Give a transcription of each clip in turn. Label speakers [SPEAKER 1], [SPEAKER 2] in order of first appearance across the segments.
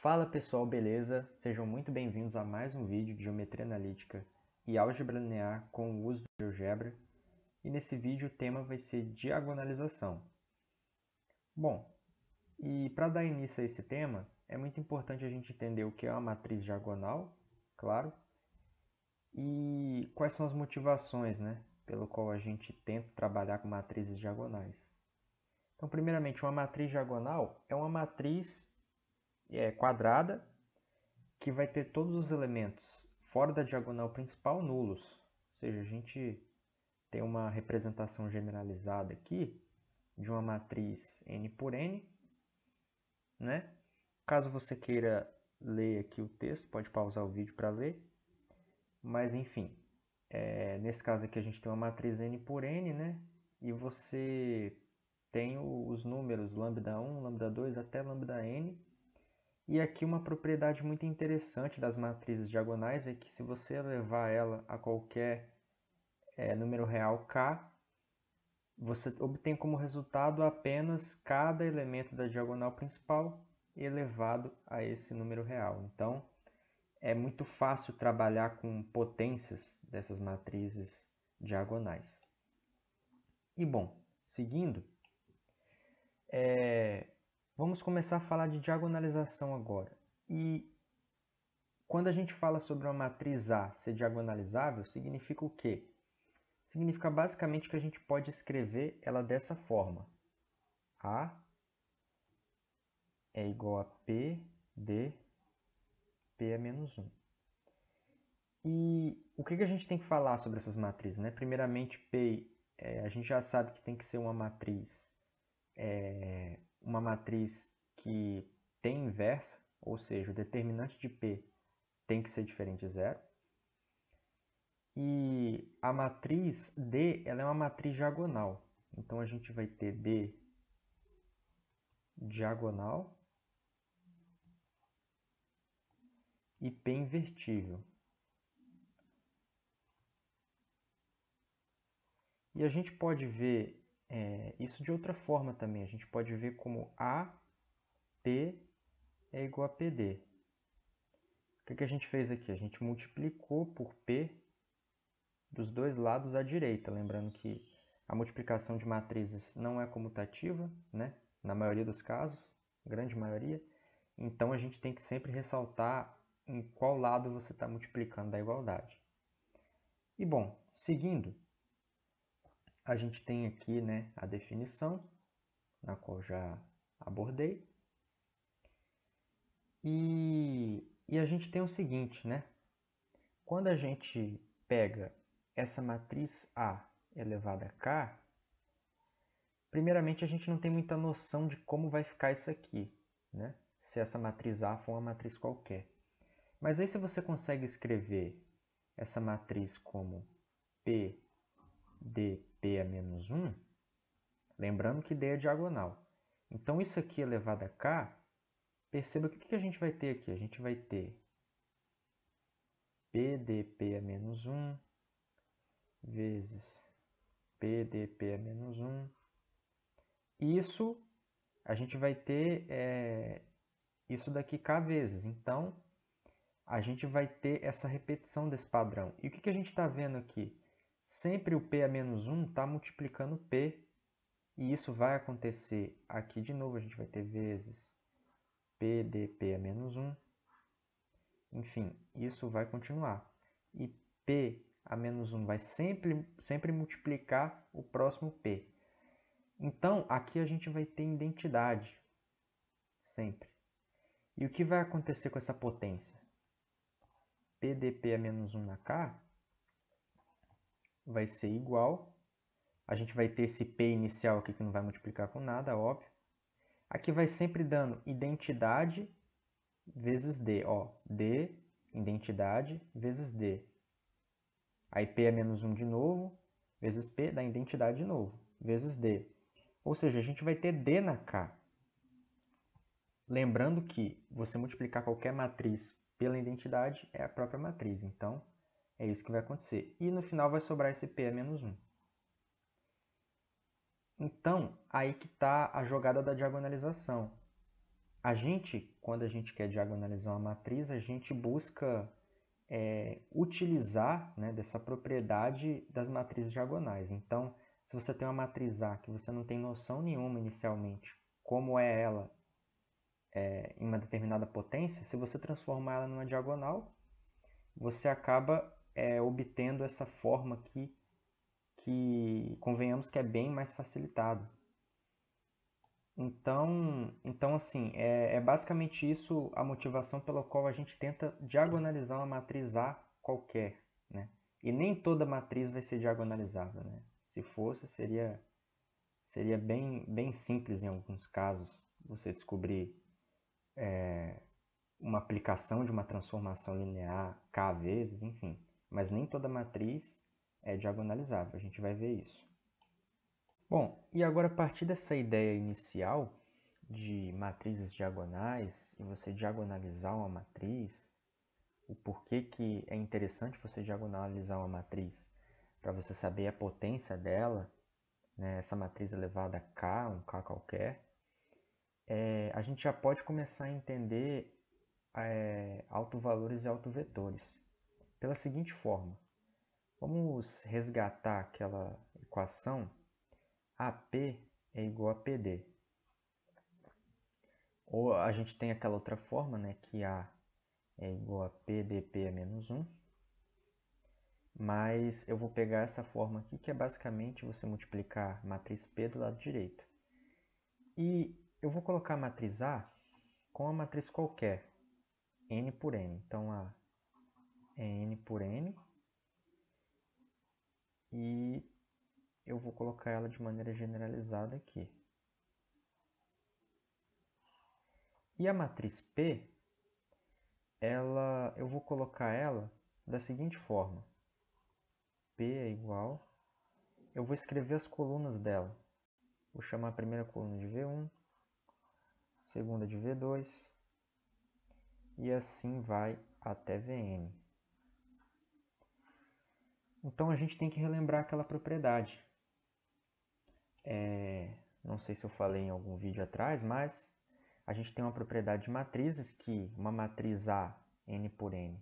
[SPEAKER 1] Fala pessoal, beleza? Sejam muito bem-vindos a mais um vídeo de Geometria Analítica e Álgebra Linear com o uso do GeoGebra. E nesse vídeo o tema vai ser diagonalização. Bom, e para dar início a esse tema, é muito importante a gente entender o que é uma matriz diagonal, claro, e quais são as motivações, pelo qual a gente tenta trabalhar com matrizes diagonais. Então, primeiramente, uma matriz diagonal é uma matriz quadrada que vai ter todos os elementos fora da diagonal principal nulos. Ou seja, a gente tem uma representação generalizada aqui de uma matriz n por n, né? Caso você queira ler aqui o texto, pode pausar o vídeo para ler. Mas enfim, nesse caso aqui a gente tem uma matriz n por n, né? E você tem os números lambda 1, lambda 2 até lambda n. E aqui uma propriedade muito interessante das matrizes diagonais é que se você levar ela a qualquer número real k, você obtém como resultado apenas cada elemento da diagonal principal elevado a esse número real. Então, é muito fácil trabalhar com potências dessas matrizes diagonais. E bom, seguindo, vamos começar a falar de diagonalização agora. E quando a gente fala sobre uma matriz A ser diagonalizável, significa o quê? Significa basicamente que a gente pode escrever ela dessa forma. A é igual a P de P é menos 1. E o que a gente tem que falar sobre essas matrizes? Primeiramente, P, a gente já sabe que tem que ser uma matriz que tem inversa, ou seja, o determinante de P tem que ser diferente de zero. E a matriz D, ela é uma matriz diagonal. Então, a gente vai ter D diagonal e P invertível. E a gente pode ver isso de outra forma também. A gente pode ver como AP é igual a PD. O que a gente fez aqui? A gente multiplicou por P dos dois lados à direita. Lembrando que a multiplicação de matrizes não é comutativa, né? Na maioria dos casos, grande maioria. Então, a gente tem que sempre ressaltar em qual lado você está multiplicando da igualdade. E, bom, seguindo, a gente tem aqui a definição, na qual já abordei. E a gente tem o seguinte, quando a gente pega essa matriz A elevada a K, primeiramente a gente não tem muita noção de como vai ficar isso aqui, se essa matriz A for uma matriz qualquer. Mas aí se você consegue escrever essa matriz como P de P a menos 1, lembrando que D é diagonal. Então isso aqui elevado a K, perceba que o que a gente vai ter aqui? A gente vai ter P de P a menos 1 vezes P de P a menos 1. Isso, a gente vai ter isso daqui K vezes. Então, a gente vai ter essa repetição desse padrão. E o que a gente está vendo aqui? Sempre o P a menos 1 está multiplicando P. E isso vai acontecer aqui de novo. A gente vai ter vezes P de P a menos 1. Enfim, isso vai continuar. E P a menos 1 vai sempre multiplicar o próximo P. Então, aqui a gente vai ter identidade, sempre. E o que vai acontecer com essa potência? P de P a menos 1 na K vai ser igual. A gente vai ter esse P inicial aqui que não vai multiplicar com nada, óbvio. Aqui vai sempre dando identidade vezes D. D, identidade, vezes D. Aí P é menos 1 de novo, vezes P, dá identidade de novo, vezes D. Ou seja, a gente vai ter D na K. Lembrando que você multiplicar qualquer matriz pela identidade é a própria matriz. Então, é isso que vai acontecer. E no final vai sobrar esse P a menos 1. Então, aí que está a jogada da diagonalização. Quando a gente quer diagonalizar uma matriz, a gente busca utilizar, né, dessa propriedade das matrizes diagonais. Então, se você tem uma matriz A que você não tem noção nenhuma inicialmente como é ela em uma determinada potência, se você transformar ela numa diagonal, você acaba obtendo essa forma aqui, que convenhamos que é bem mais facilitado. Então assim, é basicamente isso a motivação pela qual a gente tenta diagonalizar uma matriz A qualquer, né? E nem toda matriz vai ser diagonalizável, né? Se fosse, seria bem simples em alguns casos você descobrir uma aplicação de uma transformação linear k vezes, enfim. Mas nem toda matriz é diagonalizável, a gente vai ver isso. Bom, e agora a partir dessa ideia inicial de matrizes diagonais e você diagonalizar uma matriz, o porquê que é interessante você diagonalizar uma matriz para você saber a potência dela, né, essa matriz elevada a k, um k qualquer, a gente já pode começar a entender autovalores e autovetores pela seguinte forma. Vamos resgatar aquela equação AP é igual a PD. Ou a gente tem aquela outra forma, né, que A é igual a PDP a menos 1. Mas eu vou pegar essa forma aqui, que é basicamente você multiplicar matriz P do lado direito. E eu vou colocar a matriz A com a matriz qualquer, N por N. Então, A é N por N. E eu vou colocar ela de maneira generalizada aqui. E a matriz P, eu vou colocar ela da seguinte forma. P é igual... Eu vou escrever as colunas dela. Vou chamar a primeira coluna de V1, segunda de V2, e assim vai até Vn. Então a gente tem que relembrar aquela propriedade. Não sei se eu falei em algum vídeo atrás, mas a gente tem uma propriedade de matrizes que uma matriz A, N por N,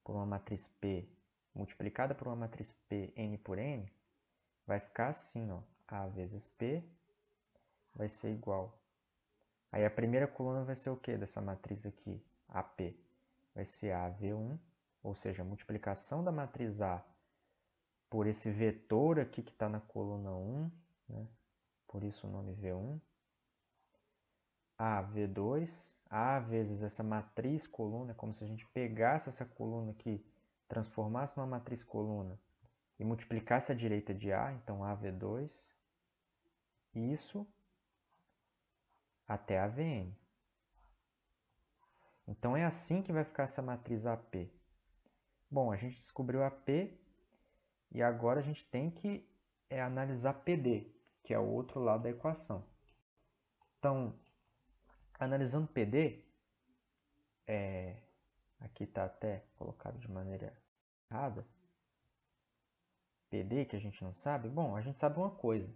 [SPEAKER 1] por uma matriz P multiplicada por uma matriz P, N por N, vai ficar assim, ó, A vezes P vai ser igual. Aí a primeira coluna vai ser o que dessa matriz aqui? AP. Vai ser AV1, ou seja, a multiplicação da matriz A por esse vetor aqui que está na coluna 1, né? Por isso o nome V1. AV2, A vezes essa matriz coluna, é como se a gente pegasse essa coluna aqui, transformasse numa matriz coluna e multiplicasse a direita de A, então AV2, isso até AVN. Então é assim que vai ficar essa matriz AP. Bom, a gente descobriu AP e agora a gente tem que analisar PD, que é o outro lado da equação. Então, analisando PD, aqui está até colocado de maneira errada, PD que a gente não sabe, bom, a gente sabe uma coisa,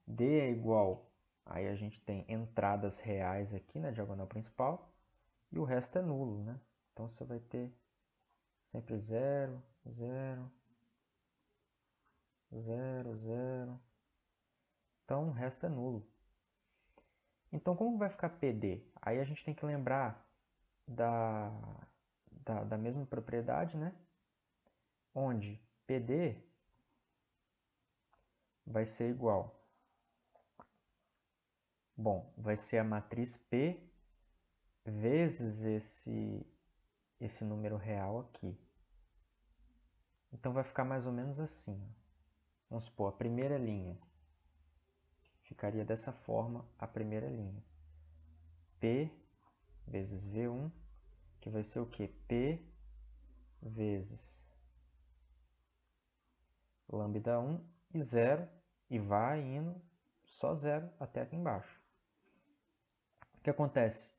[SPEAKER 1] D é igual, aí a gente tem entradas reais aqui na diagonal principal, e o resto é nulo, né? Então você vai ter sempre 0, 0, 0, 0. Então o resto é nulo. Então como vai ficar PD? Aí a gente tem que lembrar da mesma propriedade, né? Onde PD vai ser igual. Bom, vai ser a matriz P vezes esse número real aqui. Então vai ficar mais ou menos assim. Vamos supor, a primeira linha. Ficaria dessa forma a primeira linha. P vezes V1, que vai ser o quê? P vezes lambda 1 e 0, e vai indo só 0 até aqui embaixo. O que acontece?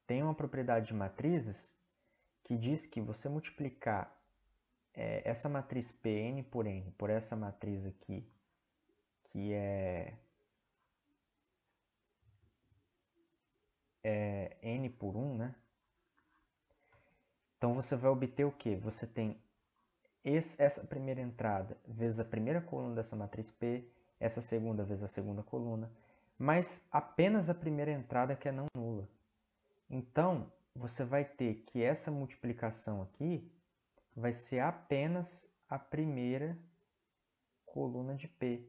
[SPEAKER 1] Tem uma propriedade de matrizes que diz que você multiplicar essa matriz Pn por N por essa matriz aqui, que é n por 1, né? Então você vai obter o quê? Você tem essa primeira entrada vezes a primeira coluna dessa matriz P, essa segunda vezes a segunda coluna, mas apenas a primeira entrada que é não nula. Então, você vai ter que essa multiplicação aqui vai ser apenas a primeira coluna de P,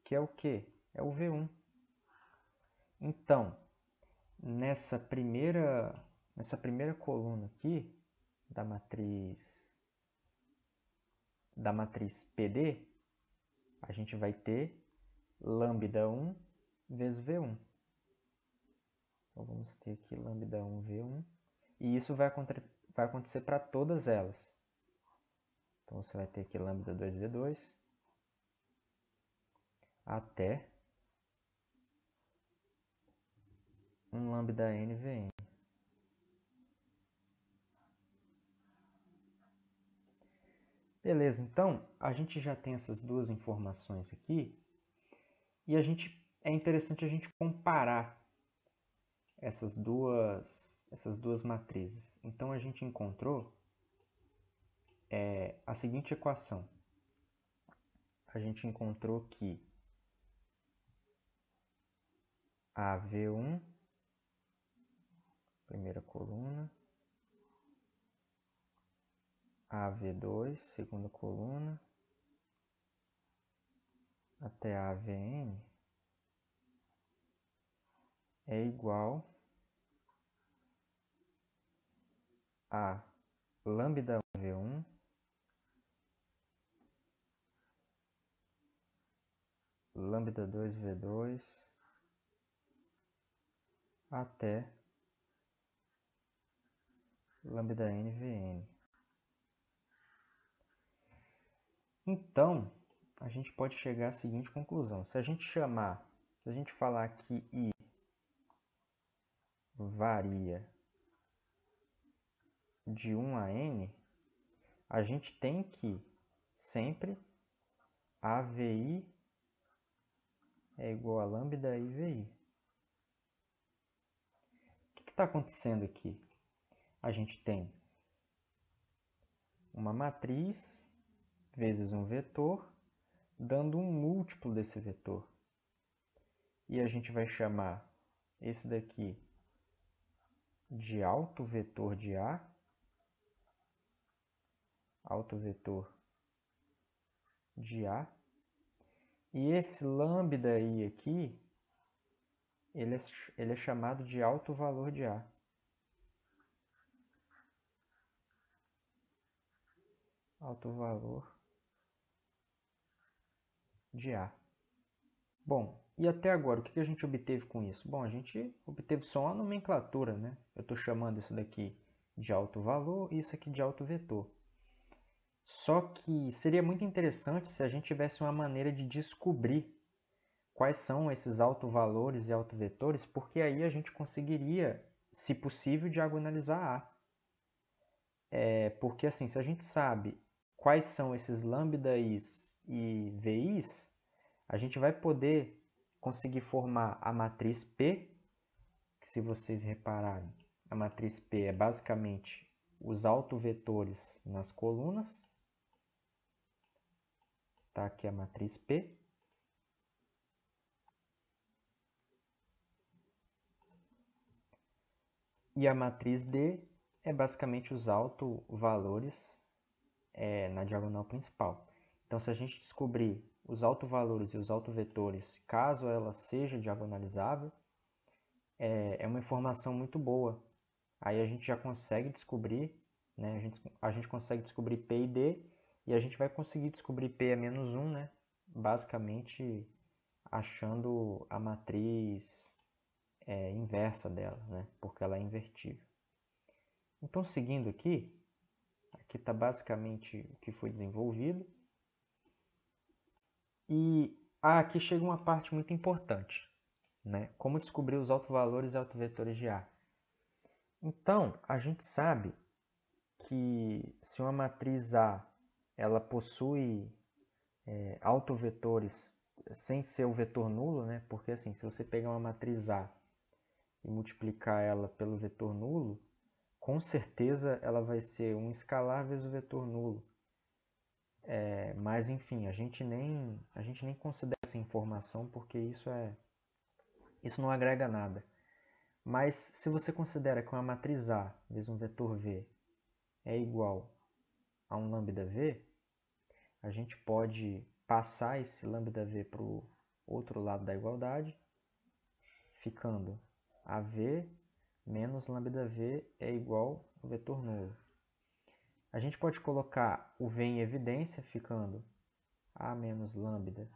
[SPEAKER 1] que é o quê? É o V1. Então, nessa primeira coluna aqui da matriz PD, a gente vai ter lambda 1 vezes V1. Então, vamos ter aqui lambda 1 V1. E isso vai acontecer para todas elas. Então, você vai ter aqui lambda 2 V2 até um lambda n Vn. Beleza, então a gente já tem essas duas informações aqui e é interessante a gente comparar essas duas matrizes. Então a gente encontrou a seguinte equação. A gente encontrou que a V1, primeira coluna, a V2, segunda coluna, até a Vn é igual a lambda 1 V1 lambda 2 V2 até lambda n Vn. Então, a gente pode chegar à seguinte conclusão. Se a gente falar que I varia de 1 a n, a gente tem que sempre AVI é igual a lambda IVI. O que está acontecendo aqui? A gente tem uma matriz vezes um vetor, dando um múltiplo desse vetor. E a gente vai chamar esse daqui de autovetor de A, autovetor de A. E esse lambda I aqui, ele é chamado de alto valor de A. Alto valor de A. Bom, e até agora, o que a gente obteve com isso? Bom, a gente obteve só uma nomenclatura, né? Eu estou chamando isso daqui de alto valor e isso aqui de alto vetor. Só que seria muito interessante se a gente tivesse uma maneira de descobrir quais são esses autovalores e autovetores, porque aí a gente conseguiria, se possível, diagonalizar A. Porque assim, se a gente sabe quais são esses lambdas e VIs, a gente vai poder conseguir formar a matriz P, que se vocês repararem, a matriz P é basicamente os autovetores nas colunas. Tá aqui a matriz P. E a matriz D é basicamente os autovalores na diagonal principal. Então, se a gente descobrir os autovalores e os autovetores, caso ela seja diagonalizável, é uma informação muito boa. Aí a gente já consegue descobrir, né? A gente consegue descobrir P e D, e a gente vai conseguir descobrir P é menos 1, né? Basicamente achando a matriz inversa dela, né? Porque ela é invertível. Então, seguindo aqui está basicamente o que foi desenvolvido. E aqui chega uma parte muito importante, né? Como descobrir os autovalores e autovetores de A. Então, a gente sabe que se uma matriz A ela possui autovetores sem ser o vetor nulo, né? Porque assim, se você pegar uma matriz A e multiplicar ela pelo vetor nulo, com certeza ela vai ser um escalar vezes o vetor nulo. Mas enfim, a gente nem considera essa informação porque isso não agrega nada. Mas se você considera que uma matriz A vezes um vetor V é igual a um lambda V, a gente pode passar esse lambda V para o outro lado da igualdade, ficando AV menos lambda V é igual ao vetor nulo. A gente pode colocar o V em evidência, ficando A menos lambda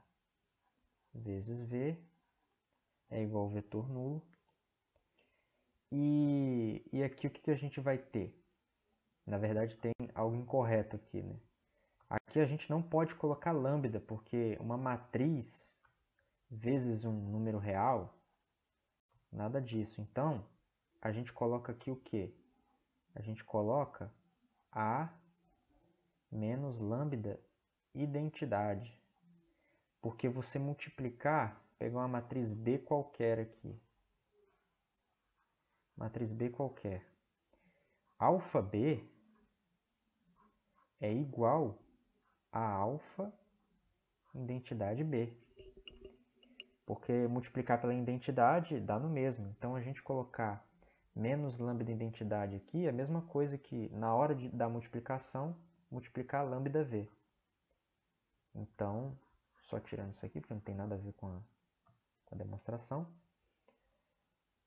[SPEAKER 1] vezes V é igual ao vetor nulo. E aqui o que a gente vai ter? Na verdade tem algo incorreto aqui, né? Aqui a gente não pode colocar lambda, porque uma matriz vezes um número real, nada disso. Então, a gente coloca aqui o quê? A gente coloca A menos lambda identidade. Porque você multiplicar, pegar uma matriz B qualquer aqui. Matriz B qualquer. Alfa B é igual a alfa identidade B. Porque multiplicar pela identidade dá no mesmo. Então, a gente colocar menos lambda identidade aqui é a mesma coisa que, na hora da multiplicação, multiplicar lambda V. Então, só tirando isso aqui, porque não tem nada a ver com a demonstração.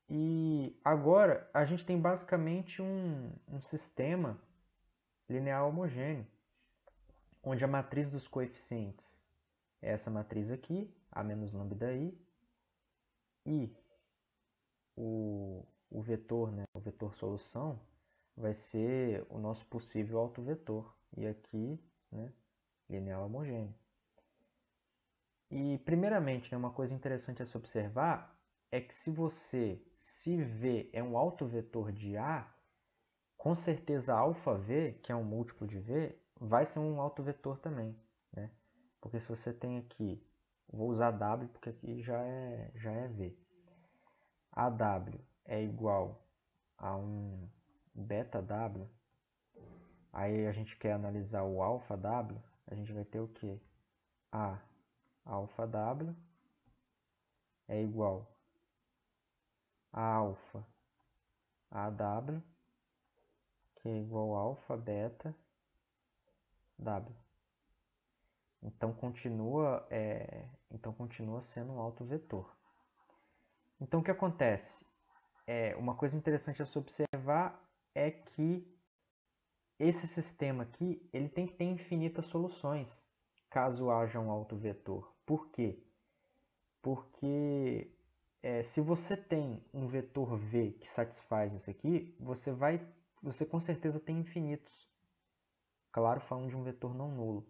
[SPEAKER 1] E agora, a gente tem basicamente um sistema linear homogêneo, onde a matriz dos coeficientes é essa matriz aqui, A menos lambda I, e o vetor, né, o vetor solução, vai ser o nosso possível autovetor. E aqui, né, linear homogêneo. E, primeiramente, né, uma coisa interessante a se observar é que se V é um autovetor de A, com certeza alfa V, que é um múltiplo de V, vai ser um autovetor também, né? Porque se você tem aqui, vou usar W porque aqui já é V. AW é igual a um beta W, aí a gente quer analisar o alfa W, a gente vai ter o que? A alfa W é igual a alfa AW, que é igual a alfa beta W. Então continua sendo um autovetor. Então o que acontece? Uma coisa interessante a se observar é que esse sistema aqui ele tem que ter infinitas soluções, caso haja um autovetor. Por quê? Porque se você tem um vetor V que satisfaz isso aqui, você com certeza tem infinitos. Claro, falando de um vetor não nulo.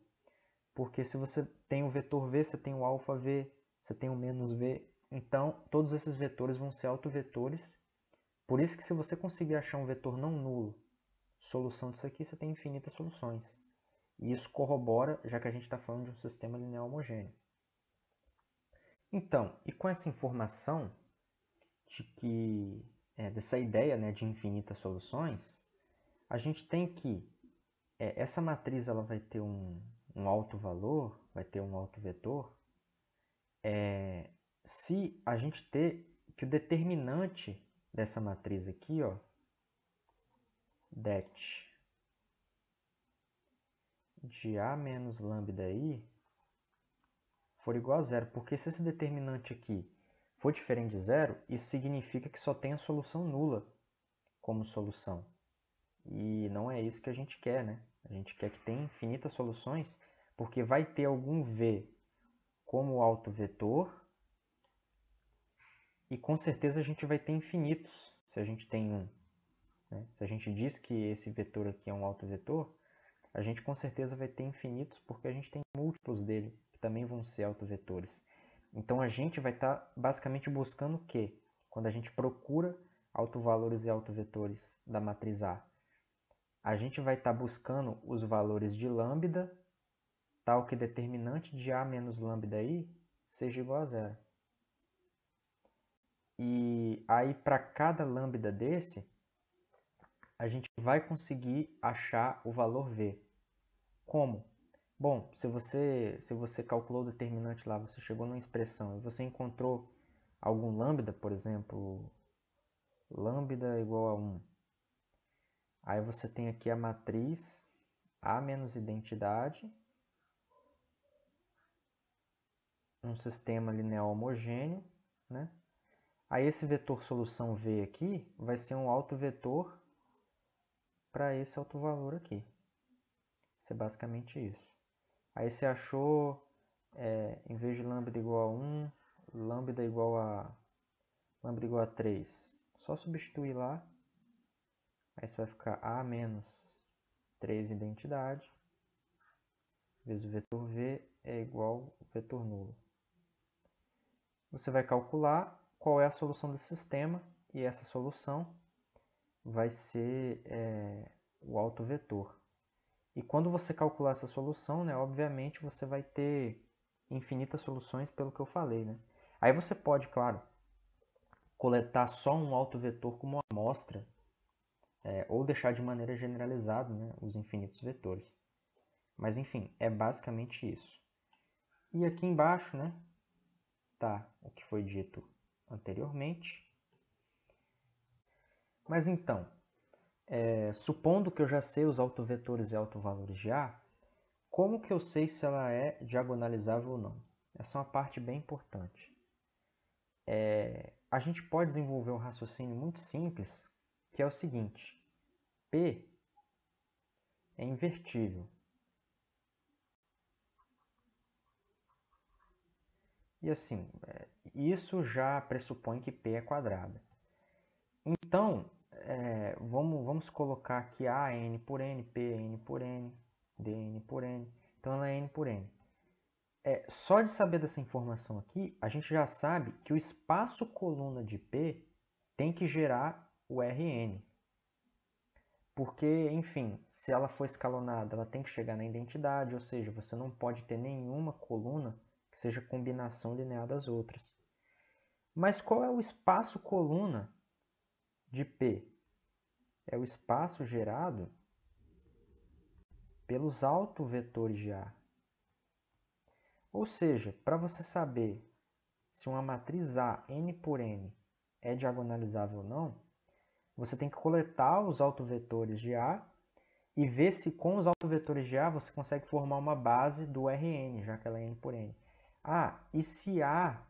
[SPEAKER 1] Porque se você tem o vetor V, você tem o alfa V, você tem o menos V. Então, todos esses vetores vão ser autovetores. Por isso que se você conseguir achar um vetor não nulo, solução disso aqui, você tem infinitas soluções. E isso corrobora, já que a gente está falando de um sistema linear homogêneo. Então, e com essa informação dessa ideia, né, de infinitas soluções, a gente tem que essa matriz ela vai ter um alto valor, vai ter um alto vetor, se a gente ter que o determinante dessa matriz aqui, ó, det de A menos lambda I for igual a zero, porque se esse determinante aqui for diferente de zero, isso significa que só tem a solução nula como solução. E não é isso que a gente quer, né? A gente quer que tenha infinitas soluções, porque vai ter algum V como autovetor, e com certeza a gente vai ter infinitos se a gente tem um. Né? Se a gente diz que esse vetor aqui é um autovetor, a gente com certeza vai ter infinitos porque a gente tem múltiplos dele, que também vão ser autovetores. Então a gente vai estar basicamente buscando o quê? Quando a gente procura autovalores e autovetores da matriz A, a gente vai estar buscando os valores de lambda, tal que determinante de A menos lambda I seja igual a zero. E aí para cada lambda desse, a gente vai conseguir achar o valor V. Como? Bom, se você calculou o determinante lá, você chegou numa expressão e você encontrou algum lambda, por exemplo, lambda igual a 1. Aí você tem aqui a matriz A menos identidade, um sistema linear homogêneo, né? Aí esse vetor solução V aqui vai ser um autovetor para esse autovalor aqui. Isso é basicamente isso. Aí você achou, em vez de lambda igual a 1, lambda igual a 3. Só substituir lá. Aí você vai ficar A menos 3 identidade, vezes o vetor V é igual ao vetor nulo. Você vai calcular qual é a solução desse sistema, e essa solução vai ser o autovetor. E quando você calcular essa solução, né, obviamente você vai ter infinitas soluções pelo que eu falei. Né? Aí você pode, claro, coletar só um autovetor como amostra, ou deixar de maneira generalizada, né, os infinitos vetores. Mas enfim, é basicamente isso. E aqui embaixo, né, tá o que foi dito anteriormente. Mas então, supondo que eu já sei os autovetores e autovalores de A, como que eu sei se ela é diagonalizável ou não? Essa é uma parte bem importante. A gente pode desenvolver um raciocínio muito simples, que é o seguinte: P é invertível. E assim, isso já pressupõe que P é quadrada. Então, vamos colocar aqui A é N por N, P é N por N, D é N por N. Então ela é N por N. Só de saber dessa informação aqui, a gente já sabe que o espaço coluna de P tem que gerar o Rn. Porque, enfim, se ela for escalonada, ela tem que chegar na identidade, ou seja, você não pode ter nenhuma coluna que seja combinação linear das outras. Mas qual é o espaço coluna de P? É o espaço gerado pelos autovetores de A. Ou seja, para você saber se uma matriz A, N por N, é diagonalizável ou não, você tem que coletar os autovetores de A e ver se com os autovetores de A você consegue formar uma base do Rn, já que ela é N por N. E se A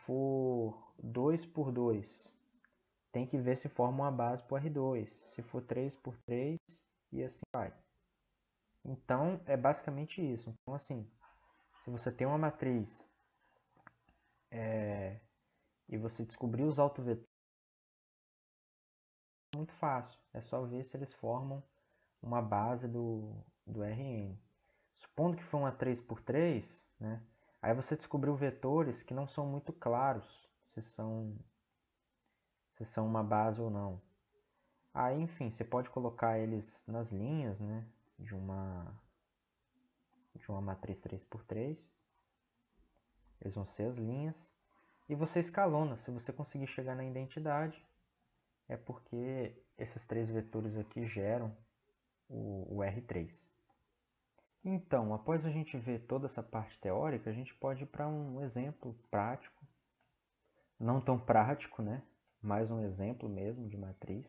[SPEAKER 1] for 2 por 2, tem que ver se forma uma base para o R2. Se for 3 por 3, e assim vai. Então, é basicamente isso. Então, assim, se você tem uma matriz e você descobrir os autovetores, é muito fácil. É só ver se eles formam uma base do Rn. Supondo que for uma 3 por 3, né? Aí você descobriu vetores que não são muito claros se são uma base ou não. Aí, enfim, você pode colocar eles nas linhas, né, de uma matriz 3 por 3. Eles vão ser as linhas. E você escalona. Se você conseguir chegar na identidade, é porque esses três vetores aqui geram o R3. Então, após a gente ver toda essa parte teórica, a gente pode ir para um exemplo prático. Não tão prático, né? Mais um exemplo mesmo de matriz.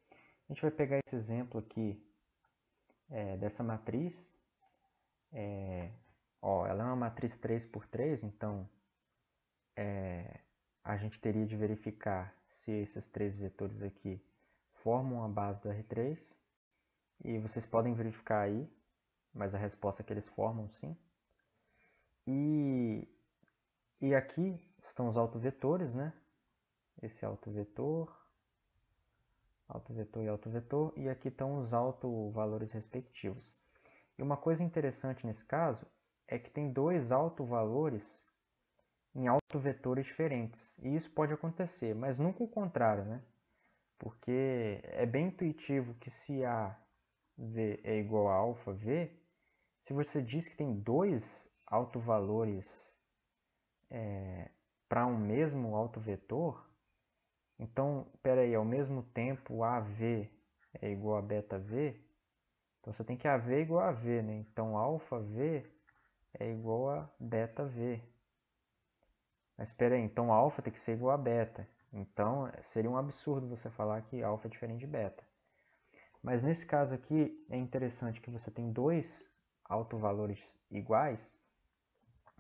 [SPEAKER 1] A gente vai pegar esse exemplo aqui dessa matriz. Ela é uma matriz 3 por 3, então a gente teria de verificar se esses três vetores aqui formam a base do R3. E vocês podem verificar aí, mas a resposta é que eles formam sim. E aqui estão os autovetores, né? Esse autovetor e autovetor, e aqui estão os autovalores respectivos. E uma coisa interessante nesse caso é que tem dois autovalores em autovetores diferentes. E isso pode acontecer, mas nunca o contrário, né? Porque é bem intuitivo que se A V é igual a alfa V, se você diz que tem dois autovalores para um mesmo autovetor, então, espera aí, ao mesmo tempo AV é igual a beta V, então você tem que AV igual a V, né? Então alfa V é igual a beta V. Mas espera aí, então alfa tem que ser igual a beta. Então seria um absurdo você falar que alfa é diferente de beta. Mas nesse caso aqui é interessante que você tem dois autovalores iguais,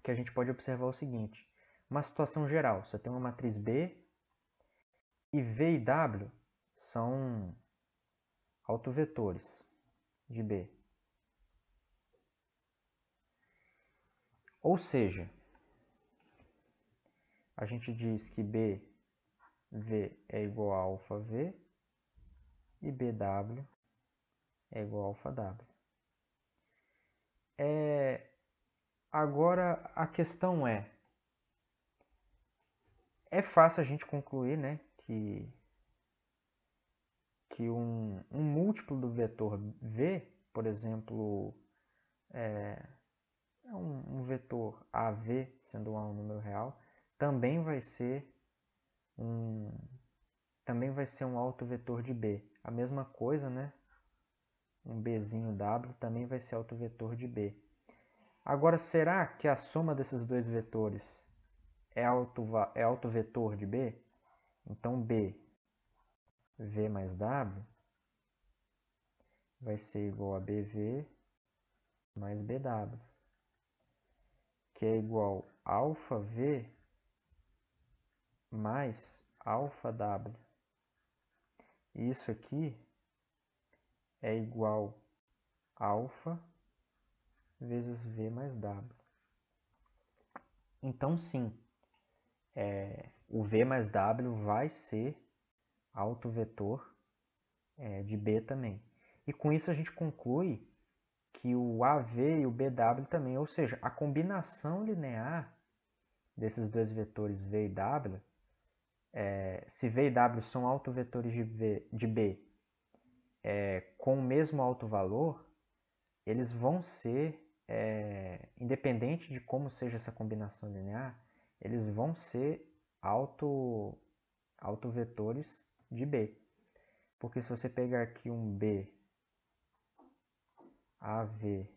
[SPEAKER 1] que a gente pode observar o seguinte. Uma situação geral, você tem uma matriz B e V e W são autovetores de B. Ou seja, a gente diz que BV é igual a alfa V e BW é igual a alfa W. Agora a questão é fácil a gente concluir, né, que um múltiplo do vetor V, por exemplo, um vetor AV, sendo A um número real, também vai ser um autovetor de B. A mesma coisa, né? Um Bzinho W também vai ser autovetor de B. Agora, será que a soma desses dois vetores é autovetor de B? Então, B, V mais W, vai ser igual a BV mais BW, que é igual a alfa V mais alfa W. E isso aqui é igual a alfa vezes V mais W. Então, sim, o V mais W vai ser autovetor de B também. E com isso a gente conclui que o AV e o BW também, ou seja, a combinação linear desses dois vetores V e W, se V e W são autovetores de B com o mesmo autovalor, eles vão ser, independente de como seja essa combinação linear, eles vão ser autovetores de B. Porque se você pegar aqui um B, AV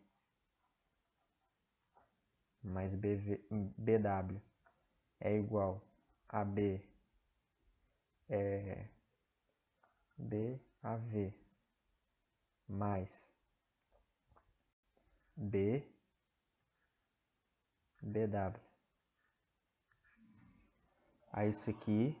[SPEAKER 1] mais BW é igual a B, BAV mais BW. Aí isso aqui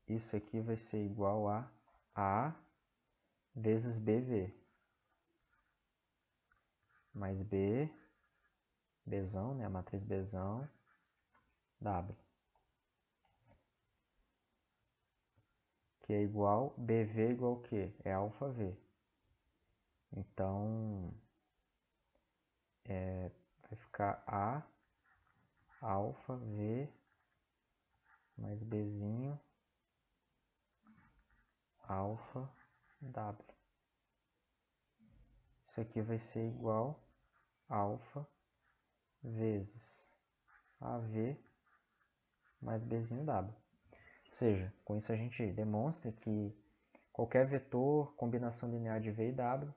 [SPEAKER 1] isso aqui vai ser igual a A vezes BV mais Bzão, né, a matriz Bzão, W, que é igual, BV igual o quê? É alfa V. Então, vai ficar A alfa V mais Bzinho alfa W. Isso aqui vai ser igual a alfa vezes AV mais Bzinho W. Ou seja, com isso a gente demonstra que qualquer vetor, combinação linear de V e W,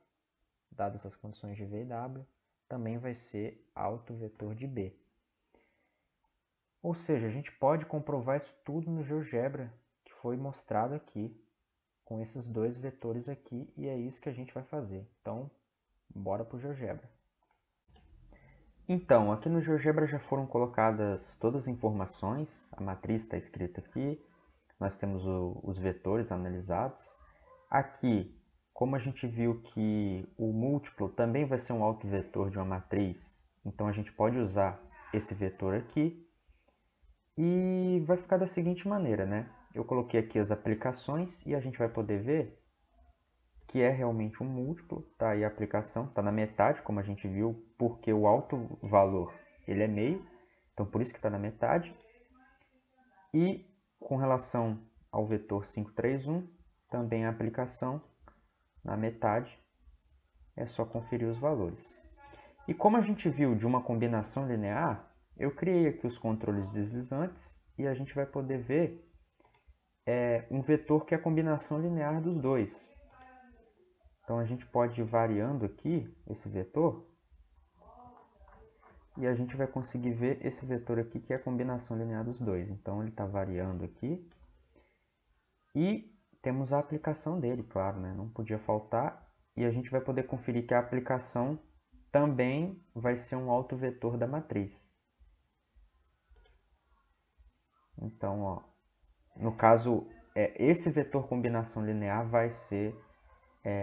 [SPEAKER 1] dadas as condições de V e W, também vai ser autovetor de B. Ou seja, a gente pode comprovar isso tudo no GeoGebra, que foi mostrado aqui, com esses dois vetores aqui, e é isso que a gente vai fazer. Então, bora para o GeoGebra. Então, aqui no GeoGebra já foram colocadas todas as informações, a matriz está escrita aqui, nós temos os vetores analisados. Aqui, como a gente viu que o múltiplo também vai ser um autovetor de uma matriz, então a gente pode usar esse vetor aqui e vai ficar da seguinte maneira, né? Eu coloquei aqui as aplicações e a gente vai poder ver que é realmente um múltiplo, tá aí a aplicação, está na metade, como a gente viu, porque o autovalor ele é meio, então por isso que está na metade. E com relação ao vetor 5, 3, 1, também a aplicação na metade, é só conferir os valores. E como a gente viu de uma combinação linear, eu criei aqui os controles deslizantes e a gente vai poder ver um vetor que é a combinação linear dos dois. Então a gente pode ir variando aqui esse vetor e a gente vai conseguir ver esse vetor aqui que é a combinação linear dos dois. Então ele está variando aqui e temos a aplicação dele, claro, né? Não podia faltar. E a gente vai poder conferir que a aplicação também vai ser um autovetor da matriz. Então, ó, no caso, esse vetor combinação linear vai ser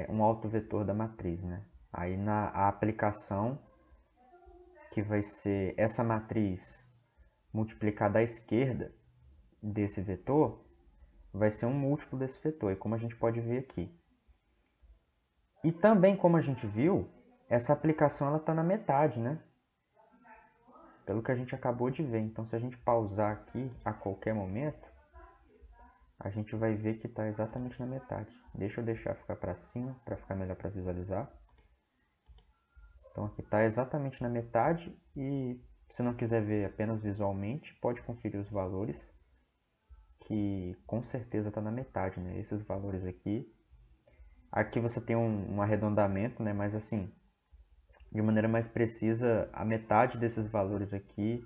[SPEAKER 1] um autovetor da matriz, né? Aí a aplicação, que vai ser essa matriz multiplicada à esquerda desse vetor, vai ser um múltiplo desse vetor, e como a gente pode ver aqui. E também, como a gente viu, essa aplicação está na metade, né? Pelo que a gente acabou de ver. Então, se a gente pausar aqui a qualquer momento, a gente vai ver que está exatamente na metade. Deixa eu deixar ficar para cima, para ficar melhor para visualizar. Então, aqui está exatamente na metade e se não quiser ver apenas visualmente, pode conferir os valores, que com certeza está na metade, né? Esses valores aqui. Aqui você tem um arredondamento, né? Mas assim, de maneira mais precisa, a metade desses valores aqui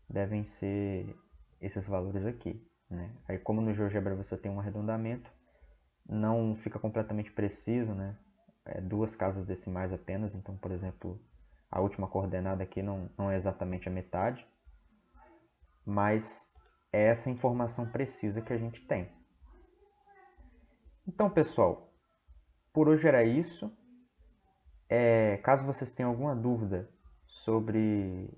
[SPEAKER 1] devem ser esses valores aqui, né? Aí como no GeoGebra você tem um arredondamento, não fica completamente preciso, né? Duas casas decimais apenas, então, por exemplo, a última coordenada aqui não é exatamente a metade, mas é essa informação precisa que a gente tem. Então, pessoal, por hoje era isso. Caso vocês tenham alguma dúvida sobre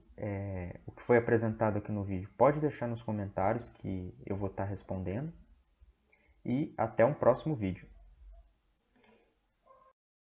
[SPEAKER 1] o que foi apresentado aqui no vídeo, pode deixar nos comentários que eu vou estar respondendo. E até um próximo vídeo.